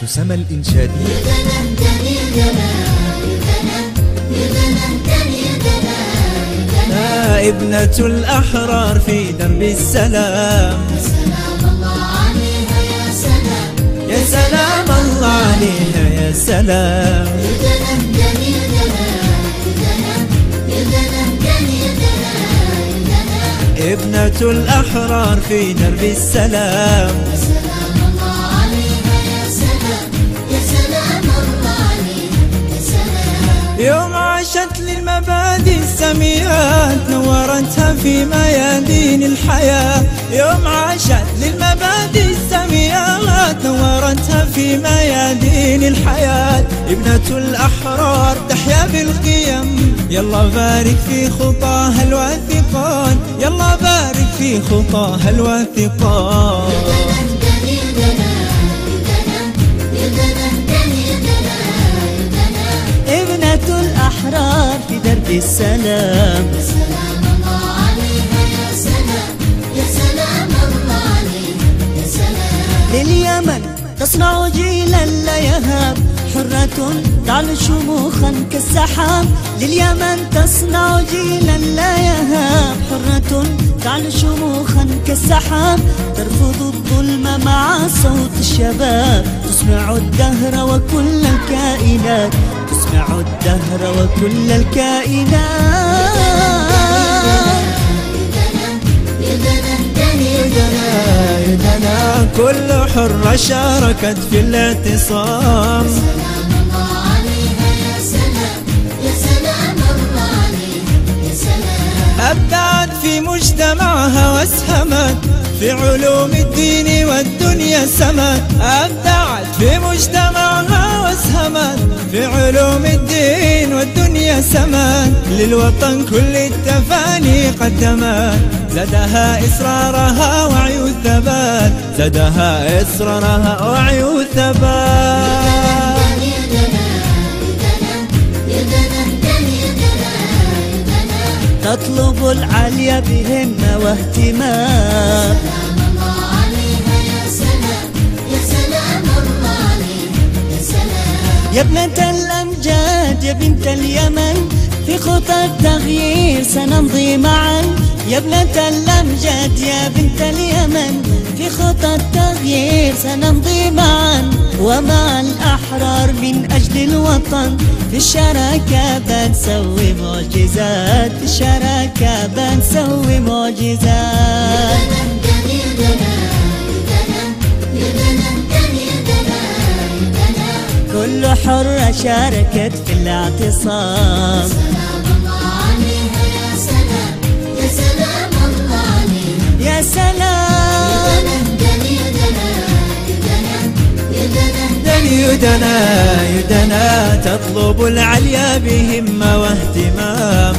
تسمى الإنشادية. ابنة الأحرار في درب السلام، يا سلام الله عليها يا سلام، يا سلام الله عليها يا سلام. ابنة الأحرار في درب السلام، يا سلام الله عليها يا سلام، يا سلام الله عليها يا سلام. يوم عاشت للمبادئ السميات نورتها في ميادين الحياة. يوم عاشت للمبادئ السميات نورتها في ميادين الحياة. ابنة الأحرار تحيا بالقيم، يلا بارك في خطاها الواثقان، يلا بارك في خطاها الواثقان. ابنة الأحرار في درب السلام، يا سلام الله عليها يا سلام، يا سلام الله عليها يا سلام. لليمن تصنع جيلا لا يهاب، حرة تعلو شموخا كالسحاب. لليمن تصنع جيلا لا يهاب، حرة تعلو شموخا كالسحاب. ترفض الظلم مع صوت الشباب، تسمع الدهر وكل الكائنات، تسمع الدهر وكل الكائنات. يدنا كل حرة شاركت في الاعتصام. يا سلام الله عليها يا سلام، يا سلام الله عليها يا سلام. أبدعت في مجتمعها واسهمت في علوم الدين والدنيا سمت. أبدعت في مجتمعها واسهمت في علوم الدين والدنيا سمت. للوطن كل التفاني قدمت، زادها إصرارها وعي الثبات، زادها إصرارها وعي الثبات. تطلب العليا بهمة واهتمام. سلام الله عليها يا سلام، يا سلام الله عليها يا سلام. يا ابنة الأمجاد يا بنت اليمن، في خطى التغيير سنمضي معا. يا ابنة الأمجاد يا بنت اليمن، في خطى التغيير سنمضي معا. ومع الأحرار من أجل الوطن، في الشراكة بنسوي معجزات، في الشراكة بنسوي معجزات. كل حرة شاركت في الاعتصام. سلام الله عليها يا سلام، يا سلام الله عليها يا سلام. يدنا تطلب العليا بهمة واهتمام.